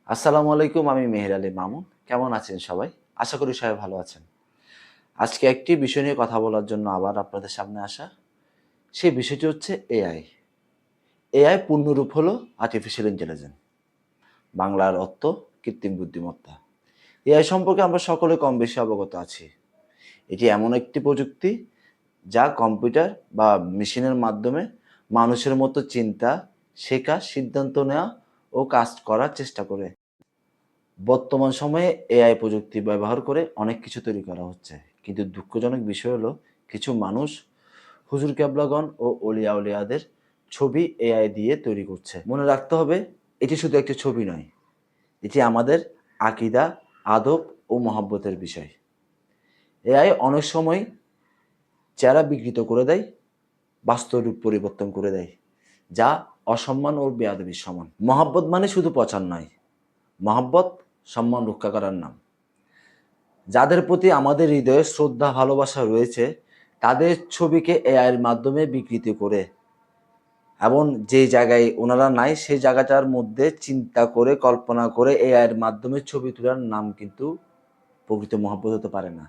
আসসালামু আলাইকুম, আমি মেহের আলী মামুন। কেমন আছেন সবাই? আশা করি সবাই ভালো আছেন। আজকে একটি বিষয় নিয়ে কথা বলার জন্য আবার আপনাদের সামনে আসা। সেই বিষয়টি হচ্ছে এআই। এআই পূর্ণরূপ হলো আর্টিফিশিয়াল ইন্টেলিজেন্স। বাংলার অর্থ কৃত্রিম বুদ্ধিমত্তা। এআই সম্পর্কে আমরা সকলে কম বেশি অবগত আছি। এটি এমন একটি প্রযুক্তি যা কম্পিউটার বা মেশিনের মাধ্যমে মানুষের মতো চিন্তা, শেখা, সিদ্ধান্ত নেওয়া ও কাজ করার চেষ্টা করে। বর্তমান সময়ে এআই প্রযুক্তি ব্যবহার করে অনেক কিছু তৈরি করা হচ্ছে। কিন্তু দুঃখজনক বিষয় হলো কিছু মানুষ হুজুর কেবলাগণ ও অলিয়া উলিয়াদের ছবি এআই দিয়ে তৈরি করছে। মনে রাখতে হবে এটি শুধু একটি ছবি নয়। এটি আমাদের আকীদা, আদব ও মহব্বতের বিষয়। এআই অনেক সময় চেহারা বিকৃত করে দেয়, বাস্তব রূপ পরিবর্তন করে দেয়, যা অসম্মান ও বেয়াদবির সমান। মহব্বত মানে শুধু প্রচার নয়, মহব্বত সম্মান রক্ষা করার নাম। যাদের প্রতি আমাদের হৃদয়ে শ্রদ্ধা ভালোবাসা রয়েছে তাদের ছবিকে এআইয়ের মাধ্যমে বিকৃত করে এবং যে জায়গায় ওনারা নাই সেই জায়গাটার মধ্যে চিন্তা করে কল্পনা করে এআইয়ের মাধ্যমে ছবি তোলার নাম কিন্তু প্রকৃত মহব্বত হতে পারে না।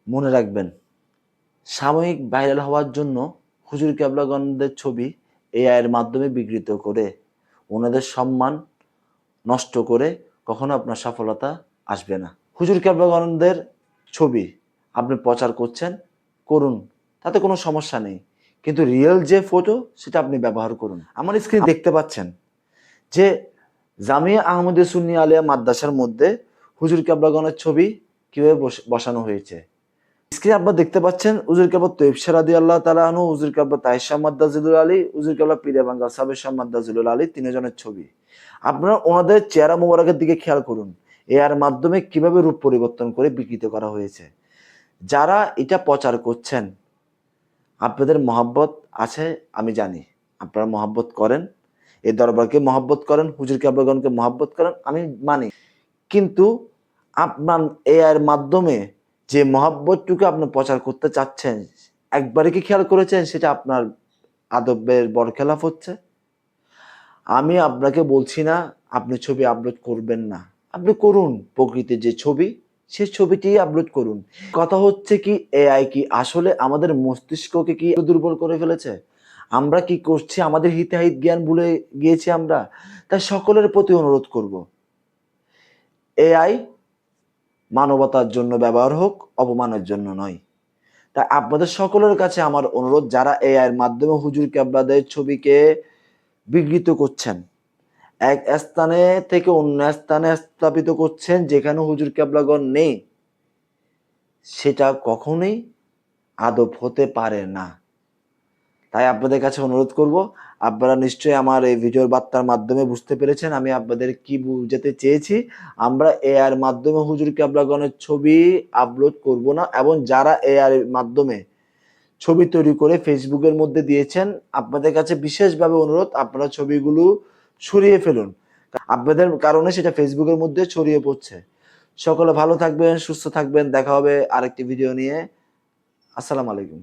মনে রাখবেন, সাময়িক ভাইরাল হওয়ার জন্য হুজুর কেবলাগণদের ছবি এআইয়ের মাধ্যমে বিকৃত করে ওনাদের সম্মান নষ্ট করে কখনো আপনার সফলতা আসবে না। হুজুর কেবলাগণদের ছবি আপনি প্রচার করছেন, করুন, তাতে কোনো সমস্যা নেই, কিন্তু রিয়েল যে ফটো সেটা আপনি ব্যবহার করুন। আমার স্ক্রিনে দেখতে পাচ্ছেন যে জামিয়া আহমদে সুন্নি আলিয়া মাদ্রাসার মধ্যে হুজুর কেবলাগণের ছবি কিভাবে বসানো হয়েছে। স্ক্রিনে আপনারা দেখতে পাচ্ছেন হুজুর কেবলা তৈয়ব শাহ রাদিয়াল্লাহু তাআলা আনহু, হুজুর কেবলা তাহের শাহ মাদ্দাজিলুল আলী, হুজুর কেবলা পীরে বাঙ্গাল সাবের শাহ মাদ্দাজিলুল আলী, তিনজনের ছবি। আপনারা ওনাদের চেহারা মোবারকের দিকে খেয়াল করুন, এর মাধ্যমে কিভাবে রূপ পরিবর্তন করে বিকৃত করা হয়েছে। যারা এটা প্রচার করছেন আপনাদের মহব্বত আছে, আমি জানি আপনারা মহব্বত করেন, এই দরবারকে মহব্বত করেন, হুজুর কেবলাগণকে মহব্বত করেন, আমি মানি। কিন্তু আপনার এর মাধ্যমে যে মহব্বতটুকু আপনি প্রচার করতে চাচ্ছেন একবারে কি খেয়াল করেছেন সেটা আপনার আদবের বরখেলাপ হচ্ছে। আমি আপনাকে বলছি না আপনি ছবি আপলোড করবেন না, আপনি করুন। প্রকৃতির যে ছবি সেই ছবিটি আপলোড করুন। কথা হচ্ছে কি, এআই কি আসলে আমাদের মস্তিষ্ককে কি দুর্বল করে ফেলেছে? আমরা কি করছি, আমাদের হিতাহিত জ্ঞান ভুলে গিয়েছি আমরা। তাই সকলের প্রতি অনুরোধ করব, এআই মানবতার জন্য ব্যবহার হোক, অপমানের জন্য নয়। তাই আপনাদের সকলের কাছে আমার অনুরোধ, যারা এআই এর মাধ্যমে হুজুর কেবলাদের ছবিকে বিকৃত করছেন, এক স্থানে থেকে অন্য স্থানে স্থাপিত করছেন যেখানে হুজুর কেবলাগণ নেই, সেটা কখনোই আদব হতে পারে না। তাই আপনাদের কাছে অনুরোধ করব, আপনারা নিশ্চয়ই আমার এই ভিডিওর বার্তার মাধ্যমে বুঝতে পেরেছেন আমি আপনাদের কি বুঝাতে চেয়েছি। আমরা এআই এর মাধ্যমে হুজুর কেবলাগণের ছবি আপলোড করব না, এবং যারা এআই এর মাধ্যমে ছবি তৈরি করে ফেসবুকের মধ্যে দিয়েছেন আপনাদের কাছে বিশেষভাবে অনুরোধ, আপনারা ছবিগুলো সরিয়ে ফেলুন। আপনাদের কারণে সেটা ফেসবুকের মধ্যে ছড়িয়ে পড়ছে। সকলে ভালো থাকবেন, সুস্থ থাকবেন। দেখা হবে আরেকটি ভিডিও নিয়ে। আসসালামু আলাইকুম।